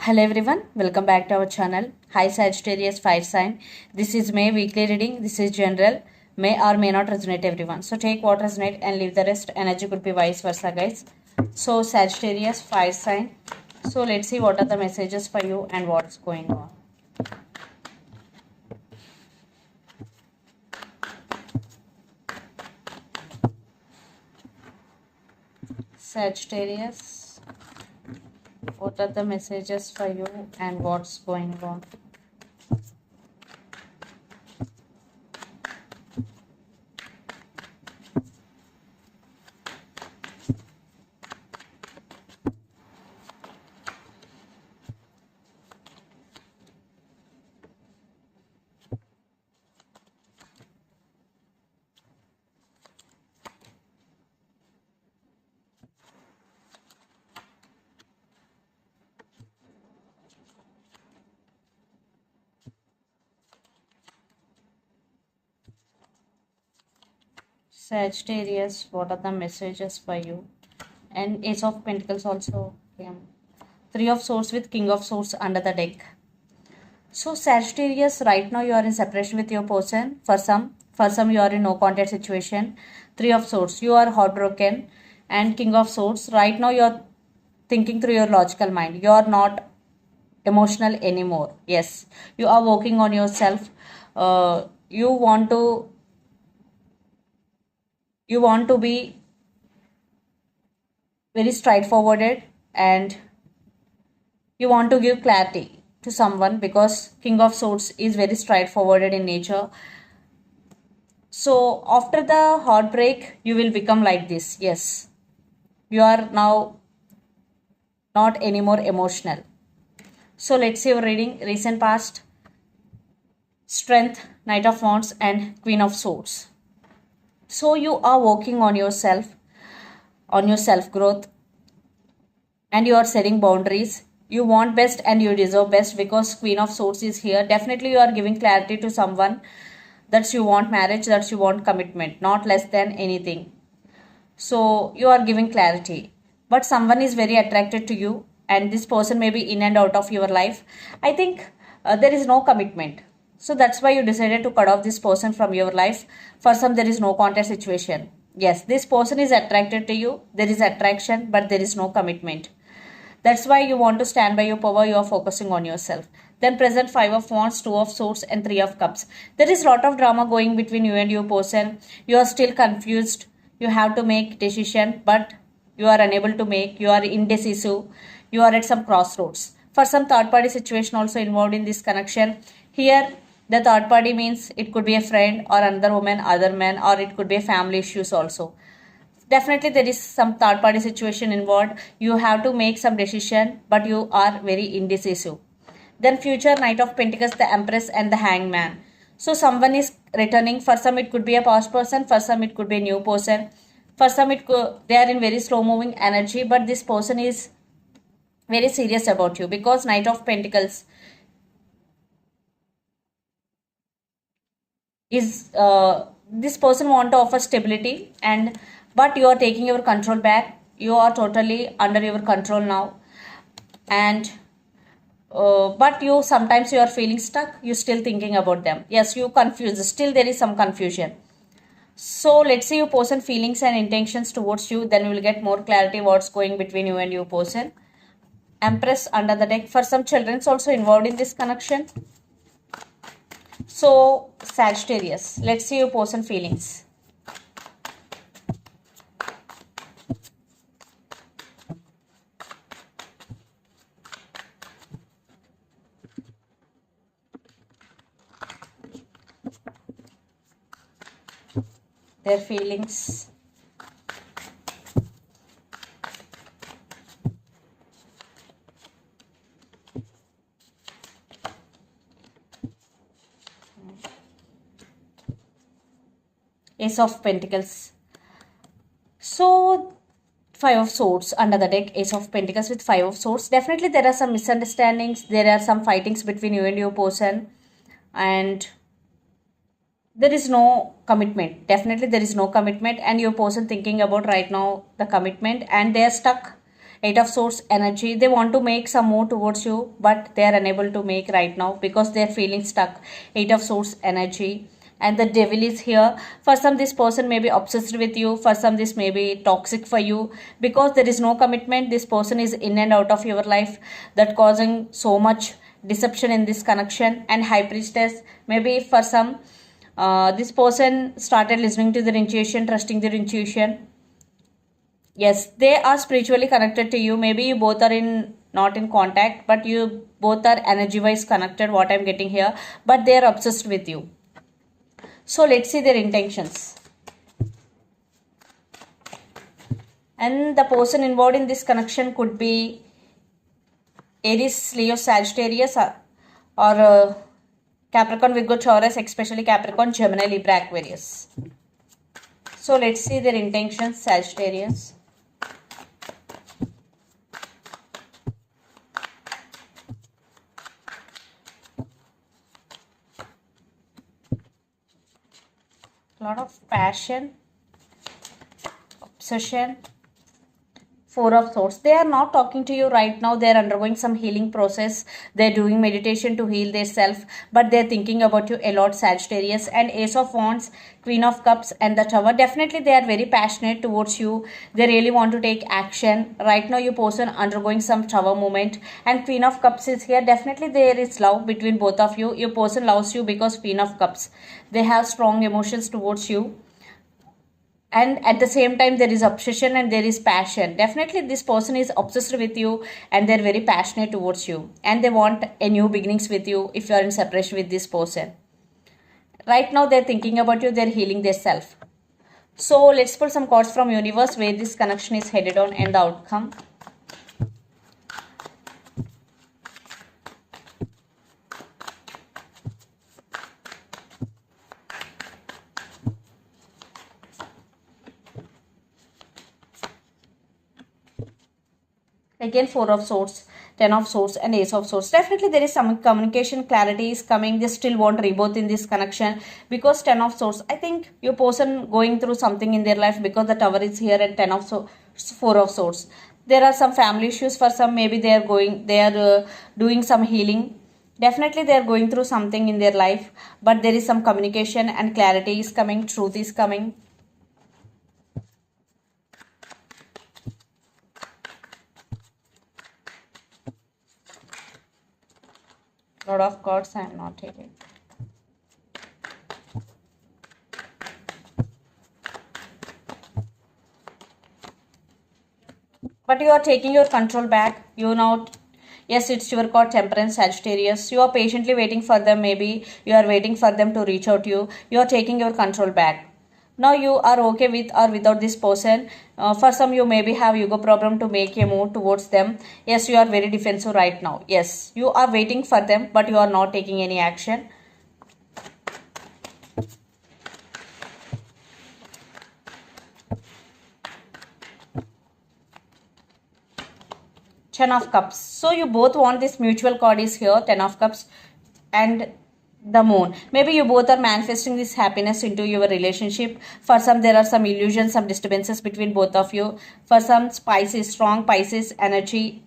Hello everyone, welcome back to our channel. Hi Sagittarius Fire Sign. This is May weekly reading. This is general. May or may not resonate everyone. So take what resonate and leave the rest. Energy could be vice versa, guys. So Sagittarius Fire Sign. So let's see what are the messages for you and what's going on. Sagittarius, what are the messages for you and what's going on? Sagittarius, what are the messages for you? And Ace of Pentacles also came. Three of Swords with King of Swords under the deck. So Sagittarius, right now you are in separation with your person. For some you are in no contact situation. Three of Swords, you are heartbroken. And King of Swords, right now you are thinking through your logical mind. You are not emotional anymore. Yes, you are working on yourself. You want to be very straightforward, and you want to give clarity to someone because King of Swords is very straightforward in nature. So after the heartbreak, you will become like this. Yes, you are now not anymore emotional. So let's see your reading. Recent past, Strength, Knight of Wands, and Queen of Swords. So you are working on yourself, on your self growth, and you are setting boundaries. You want best and you deserve best because Queen of Swords is here. Definitely you are giving clarity to someone that you want marriage, that you want commitment, not less than anything. So you are giving clarity, but someone is very attracted to you and this person may be in and out of your life. I think there is no commitment. So that's why you decided to cut off this person from your life. For some, there is no contact situation. Yes, this person is attracted to you. There is attraction, but there is no commitment. That's why you want to stand by your power. You are focusing on yourself. Then present 5 of Wands, 2 of Swords, and 3 of Cups. There is a lot of drama going between you and your person. You are still confused. You have to make decision, but you are unable to make. You are indecisive. You are at some crossroads. For some third party situation also involved in this connection. Here, the third party means it could be a friend or another woman, other man, or it could be a family issues also. Definitely there is some third party situation involved. You have to make some decision, but you are very indecisive. Then future, Knight of Pentacles, the Empress, and the Hangman. So someone is returning. For some it could be a past person, for some it could be a new person, for some they are in very slow moving energy, but this person is very serious about you because Knight of Pentacles is this person want to offer stability, and but you are taking your control back. You are totally under your control now, and but you sometimes you are feeling stuck. You still thinking about them. Yes, you confused, still there is some confusion. So let's see your person feelings and intentions towards you, then we will get more clarity what's going between you and your person. Empress under the deck. For some, children's also involved in this connection. So Sagittarius, let's see your person feelings. Their feelings. Ace of Pentacles. So 5 of Swords under the deck. Ace of Pentacles with 5 of Swords. Definitely there are some misunderstandings. There are some fightings between you and your person, and there is no commitment. Definitely there is no commitment, and your person thinking about right now the commitment, and they are stuck Eight of Swords energy. They want to make some move towards you, but they are unable to make right now because they are feeling stuck. Eight of Swords energy. And the Devil is here. For some, this person may be obsessed with you. For some, this may be toxic for you because there is no commitment. This person is in and out of your life, that causing so much deception in this connection. And High Priestess, maybe for some, this person started listening to their intuition, trusting their intuition. Yes, they are spiritually connected to you. Maybe you both are in not in contact, but you both are energy wise connected, what I'm getting here, but they are obsessed with you. So let's see their intentions. And the person involved in this connection could be Aries, Leo, Sagittarius, or Capricorn, Virgo, Taurus, especially Capricorn, Gemini, Libra, Aquarius. So let's see their intentions. Sagittarius. Lot of passion, obsession. Four of Swords. They are not talking to you right now. They are undergoing some healing process. They are doing meditation to heal their self, but they are thinking about you a lot, Sagittarius. And Ace of Wands, Queen of Cups, and the Tower. Definitely they are very passionate towards you. They really want to take action. Right now, you person undergoing some Tower moment. And Queen of Cups is here. Definitely there is love between both of you. Your person loves you because Queen of Cups. They have strong emotions towards you. And at the same time, there is obsession and there is passion. Definitely this person is obsessed with you and they're very passionate towards you, and they want a new beginnings with you if you are in separation with this person. Right now they're thinking about you, they're healing their self. So let's pull some cards from universe where this connection is headed on and the outcome. Again, Four of Swords, Ten of Swords, and Ace of Swords. Definitely there is some communication clarity is coming. They still want rebirth in this connection because Ten of Swords. I think your person going through something in their life because the Tower is here and Ten of Swords, Four of Swords. There are some family issues for some. Maybe they are doing some healing. Definitely they are going through something in their life, but there is some communication and clarity is coming. Truth is coming. Lot of cards I am not taking. But you are taking your control back. You now, yes, it's your card, Temperance, Sagittarius. You are patiently waiting for them. Maybe you are waiting for them to reach out to you. You are taking your control back. Now you are okay with or without this person. For some, you maybe have ego problem to make a move towards them. Yes, you are very defensive right now. Yes, you are waiting for them, but you are not taking any action. Ten of Cups. So you both want this mutual card is here, Ten of Cups and the Moon. Maybe you both are manifesting this happiness into your relationship. For some, there are some illusions, some disturbances between both of you. For some, Pisces, strong Pisces energy.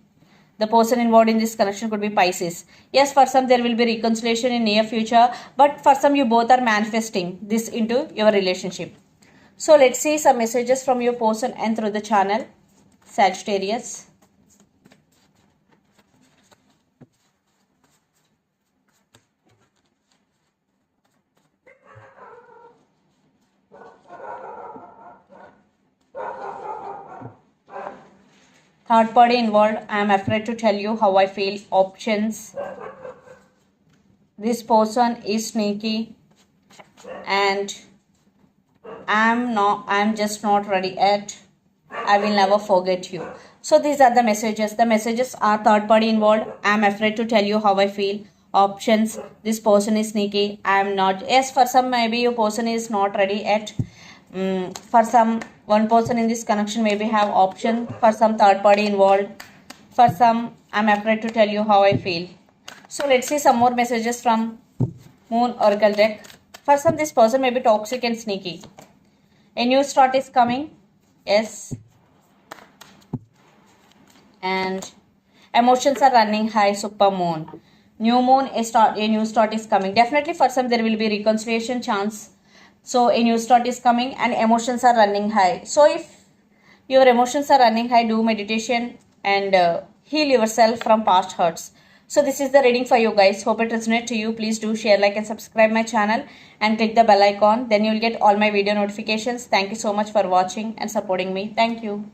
The person involved in this connection could be Pisces. Yes, for some, there will be reconciliation in near future. But for some, you both are manifesting this into your relationship. So let's see some messages from your person and through the channel. Sagittarius. Third party involved. I am afraid to tell you how I feel. Options. This person is sneaky and I'm just not ready yet. I will never forget you. So these are the messages. The messages are third party involved. I am afraid to tell you how I feel. Options. This person is sneaky. I am not. Yes, for some maybe your person is not ready yet. For some, one person in this connection maybe have option. For some, third party involved. For some, I'm afraid to tell you how I feel. So let's see some more messages from Moon Oracle deck. For some, this person may be toxic and sneaky. A new start is coming. Yes. and emotions are running high. Super moon, new moon, a new start is coming. Definitely for some there will be reconciliation chance. So a new start is coming and emotions are running high. So if your emotions are running high, do meditation and heal yourself from past hurts. So this is the reading for you guys. Hope it resonates to you. Please do share, like and subscribe my channel and click the bell icon. Then you will get all my video notifications. Thank you so much for watching and supporting me. Thank you.